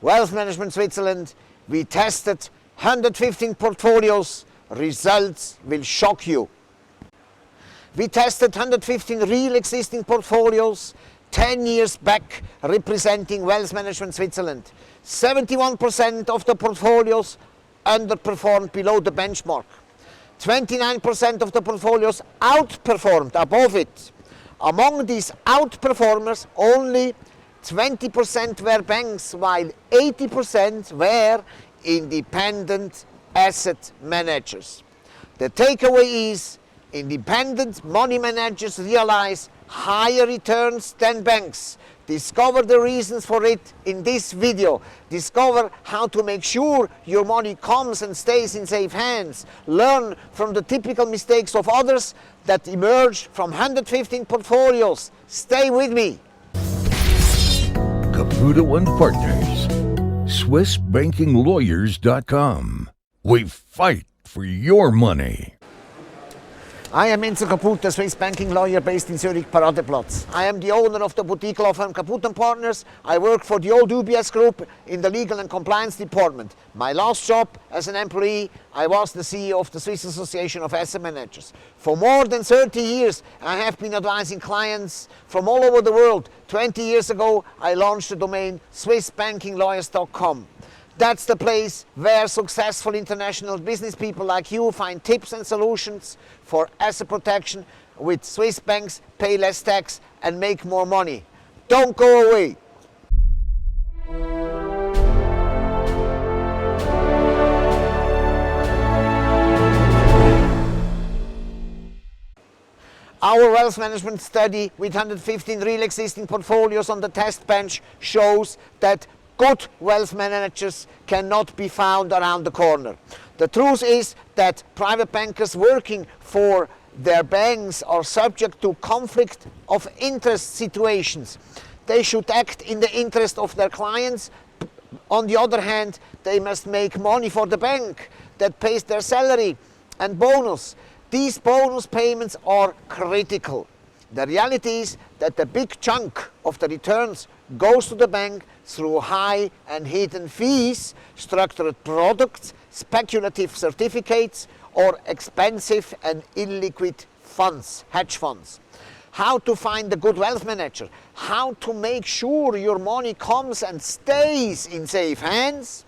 Wealth Management Switzerland, we tested 115 portfolios. Results will shock you. We tested 115 real existing portfolios 10 years back, representing Wealth Management Switzerland. 71% of the portfolios underperformed below the benchmark. 29% of the portfolios outperformed above it. Among these outperformers, only 20% were banks, while 80% were independent asset managers. The takeaway is independent money managers realize higher returns than banks. Discover the reasons for it in this video. Discover how to make sure your money comes and stays in safe hands. Learn from the typical mistakes of others that emerge from 115 portfolios. Stay with me. Caputo and Partners, SwissBankingLawyers.com. We fight for your money. I am Enzo Caputo, a Swiss banking lawyer based in Zurich, Paradeplatz. I am the owner of the boutique law firm Caputo and Partners. I work for the old UBS Group in the legal and compliance department. My last job as an employee, I was the CEO of the Swiss Association of Asset Managers. For more than 30 years, I have been advising clients from all over the world. 20 years ago, I launched the domain SwissBankingLawyers.com. That's the place where successful international business people like you find tips and solutions for asset protection with Swiss banks, pay less tax and make more money. Don't go away. Our wealth management study with 115 real existing portfolios on the test bench shows that good wealth managers cannot be found around the corner. The truth is that private bankers working for their banks are subject to conflict of interest situations. They should act in the interest of their clients. On the other hand, they must make money for the bank that pays their salary and bonus. These bonus payments are critical. The reality is that the big chunk of the returns goes to the bank through high and hidden fees, structured products, speculative certificates, or expensive and illiquid funds, hedge funds. How to find a good wealth manager? How to make sure your money comes and stays in safe hands?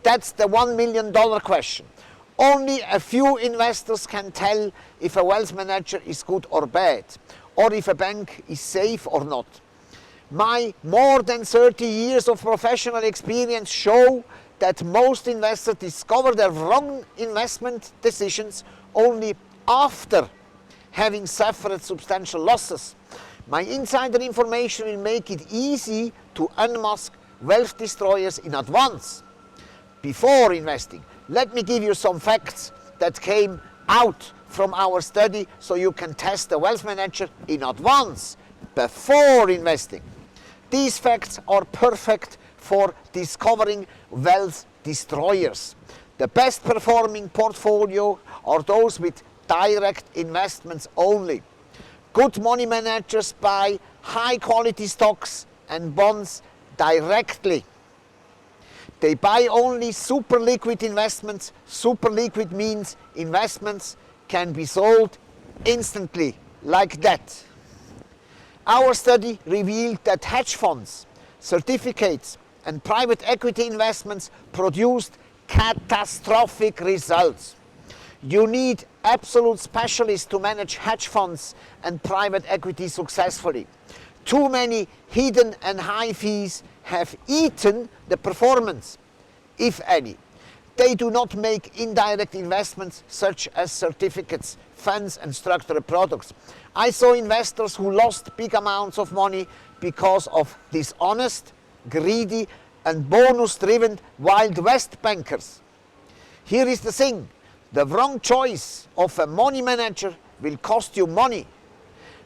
That's the $1 million question. Only a few investors can tell if a wealth manager is good or bad, or if a bank is safe or not. My more than 30 years of professional experience show that most investors discover their wrong investment decisions only after having suffered substantial losses. My insider information will make it easy to unmask wealth destroyers in advance. Before investing, let me give you some facts that came out from our study so you can test the wealth manager in advance before investing. These facts are perfect for discovering wealth destroyers. The best performing portfolio are those with direct investments only. Good money managers buy high quality stocks and bonds directly. They buy only super liquid investments. Super liquid means investments can be sold instantly, like that. Our study revealed that hedge funds, certificates, and private equity investments produced catastrophic results. You need absolute specialists to manage hedge funds and private equity successfully. Too many hidden and high fees have eaten the performance, if any. They do not make indirect investments such as certificates, funds and structured products. I saw investors who lost big amounts of money because of dishonest, greedy and bonus-driven Wild West bankers. Here is the thing, the wrong choice of a money manager will cost you money.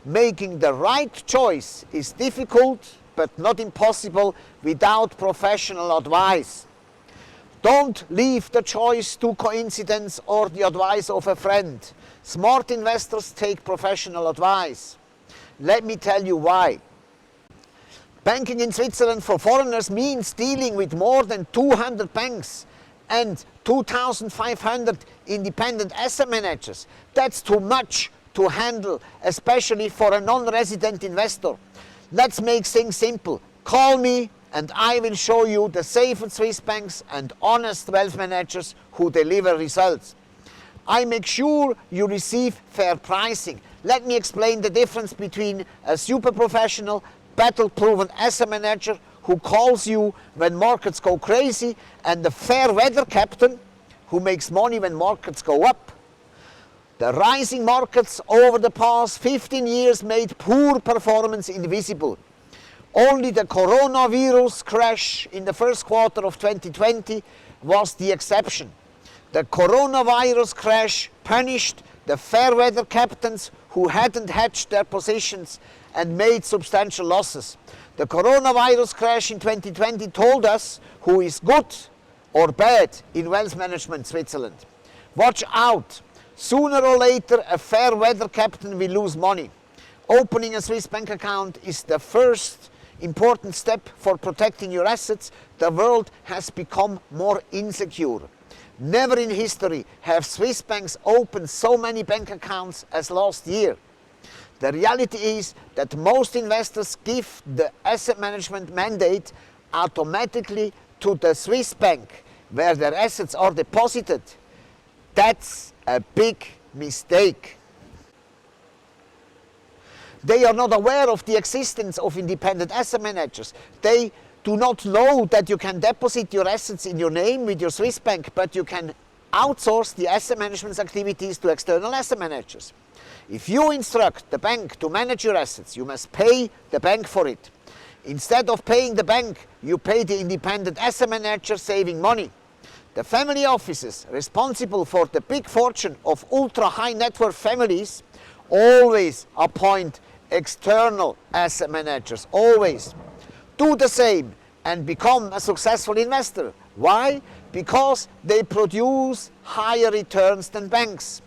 Making the right choice is difficult but not impossible without professional advice. Don't leave the choice to coincidence or the advice of a friend. Smart investors take professional advice. Let me tell you why. Banking in Switzerland for foreigners means dealing with more than 200 banks and 2,500 independent asset managers. That's too much to handle, especially for a non-resident investor. Let's make things simple. Call me and I will show you the safer Swiss banks and honest wealth managers who deliver results. I make sure you receive fair pricing. Let me explain the difference between a super professional, battle-proven asset manager who calls you when markets go crazy and the fair weather captain who makes money when markets go up. The rising markets over the past 15 years made poor performance invisible. Only the coronavirus crash in the first quarter of 2020 was the exception. The coronavirus crash punished the fair weather captains who hadn't hedged their positions and made substantial losses. The coronavirus crash in 2020 told us who is good or bad in wealth management Switzerland. Watch out! Sooner or later a fair weather captain will lose money. Opening a Swiss bank account is the first important step for protecting your assets. The world has become more insecure. Never in history have Swiss banks opened so many bank accounts as last year. The reality is that most investors give the asset management mandate automatically to the Swiss bank where their assets are deposited. That's a big mistake. They are not aware of the existence of independent asset managers. They do not know that you can deposit your assets in your name with your Swiss bank, but you can outsource the asset management activities to external asset managers. If you instruct the bank to manage your assets, you must pay the bank for it. Instead of paying the bank, you pay the independent asset manager, saving money. The family offices responsible for the big fortune of ultra-high net worth families always appoint external asset managers, always. Do the same and become a successful investor. Why? Because they produce higher returns than banks.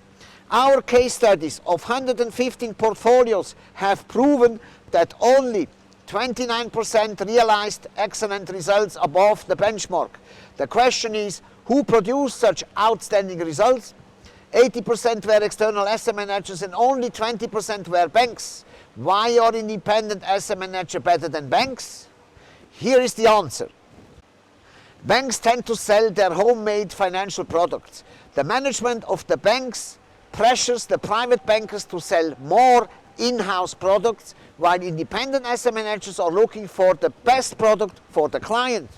Our case studies of 115 portfolios have proven that only 29% realized excellent results above the benchmark. The question is, who produced such outstanding results? 80% were external asset managers and only 20% were banks. Why are independent asset managers better than banks? Here is the answer. Banks tend to sell their homemade financial products. The management of the banks pressures the private bankers to sell more in-house products, while independent asset managers are looking for the best product for the client.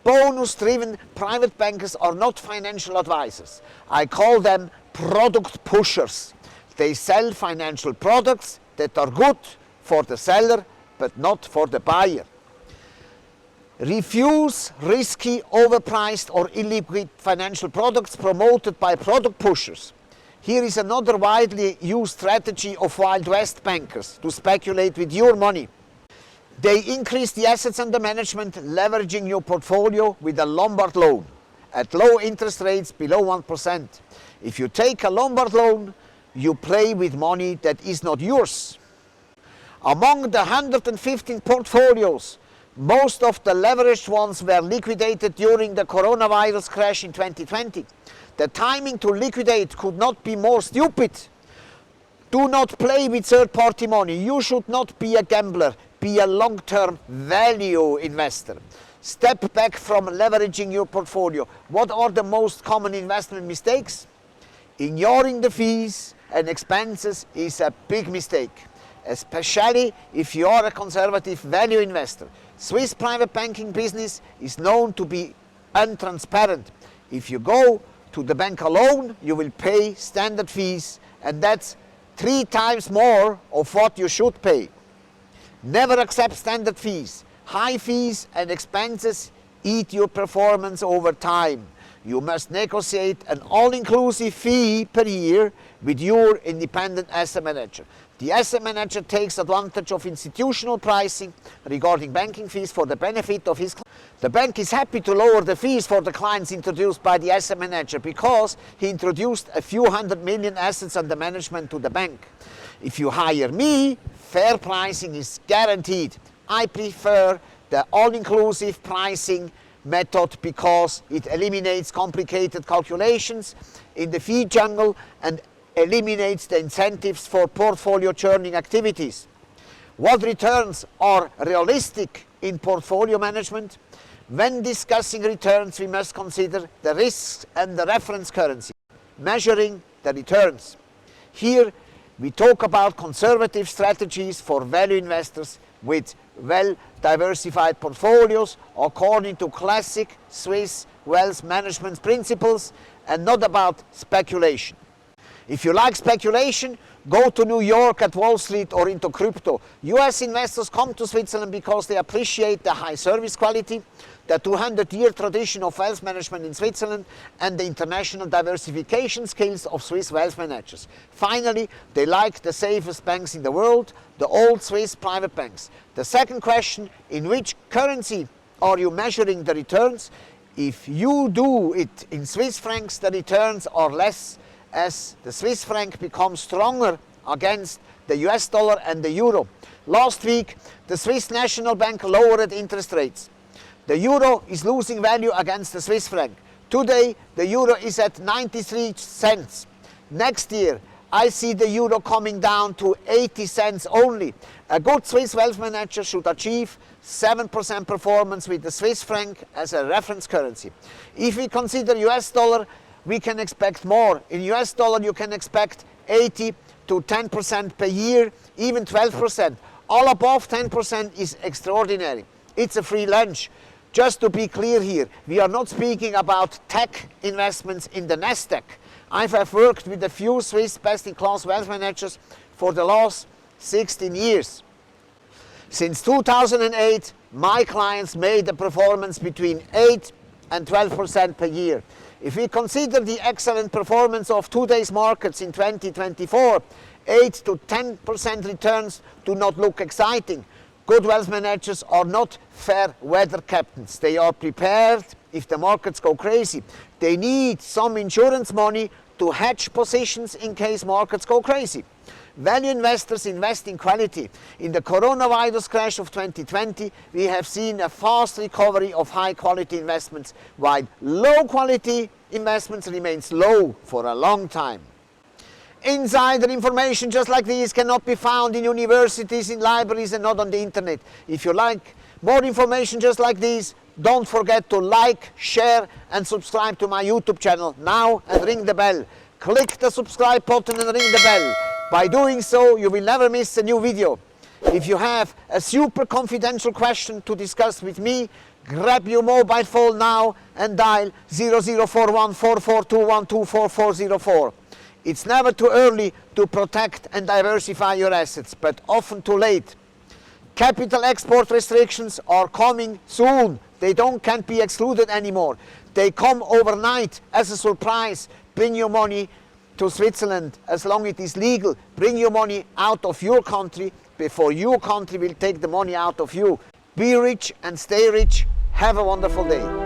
Bonus-driven private bankers are not financial advisors. I call them product pushers. They sell financial products that are good for the seller but not for the buyer. Refuse risky, overpriced or illiquid financial products promoted by product pushers. Here is another widely used strategy of Wild West bankers to speculate with your money. They increase the assets under management, leveraging your portfolio with a Lombard loan at low interest rates below 1%. If you take a Lombard loan, you play with money that is not yours. Among the 115 portfolios, most of the leveraged ones were liquidated during the coronavirus crash in 2020. The timing to liquidate could not be more stupid. Do not play with third-party money. You should not be a gambler. Be a long-term value investor. Step back from leveraging your portfolio. What are the most common investment mistakes? Ignoring the fees and expenses is a big mistake, especially if you are a conservative value investor. Swiss private banking business is known to be untransparent. If you go to the bank alone, you will pay standard fees, and that's 3 times more of what you should pay. Never accept standard fees. High fees and expenses eat your performance over time. You must negotiate an all-inclusive fee per year with your independent asset manager. The asset manager takes advantage of institutional pricing regarding banking fees for the benefit of his clients. The bank is happy to lower the fees for the clients introduced by the asset manager because he introduced a few 100 million assets under management to the bank. If you hire me, fair pricing is guaranteed. I prefer the all-inclusive pricing method because it eliminates complicated calculations in the fee jungle and eliminates the incentives for portfolio churning activities. What returns are realistic in portfolio management? When discussing returns, we must consider the risks and the reference currency. Measuring the returns. Here we talk about conservative strategies for value investors with well-diversified portfolios according to classic Swiss wealth management principles and not about speculation. If you like speculation, go to New York at Wall Street or into crypto. US investors come to Switzerland because they appreciate the high service quality, the 200-year tradition of wealth management in Switzerland, and the international diversification skills of Swiss wealth managers. Finally, they like the safest banks in the world, the old Swiss private banks. The second question, in which currency are you measuring the returns? If you do it in Swiss francs, the returns are less, as the Swiss franc becomes stronger against the US dollar and the euro. Last week, the Swiss National Bank lowered interest rates. The euro is losing value against the Swiss franc. Today, the euro is at 93 cents. Next year, I see the euro coming down to 80 cents only. A good Swiss wealth manager should achieve 7% performance with the Swiss franc as a reference currency. If we consider US dollar, we can expect more. In US dollar, you can expect 80 to 10% per year, even 12%. All above 10% is extraordinary. It's a free lunch. Just to be clear here, we are not speaking about tech investments in the Nasdaq. I have worked with a few Swiss best-in-class wealth managers for the last 16 years. Since 2008, my clients made a performance between 8 and 12% per year. If we consider the excellent performance of today's markets in 2024, 8 to 10% returns do not look exciting. Good wealth managers are not fair weather captains. They are prepared if the markets go crazy. They need some insurance money to hedge positions in case markets go crazy. Value investors invest in quality. In the coronavirus crash of 2020, we have seen a fast recovery of high-quality investments, while low-quality investments remains low for a long time. Insider information just like this cannot be found in universities, in libraries, and not on the internet. If you like more information just like this, don't forget to like, share, and subscribe to my YouTube channel now and ring the bell. Click the subscribe button and ring the bell. By doing so, you will never miss a new video. If you have a super confidential question to discuss with me, grab your mobile phone now and dial 00414421244404. It's never too early to protect and diversify your assets, but often too late. Capital export restrictions are coming soon. They can't be excluded anymore. They come overnight as a surprise. Bring your money to Switzerland as long as it is legal. Bring your money out of your country before your country will take the money out of you. Be rich and stay rich. Have a wonderful day.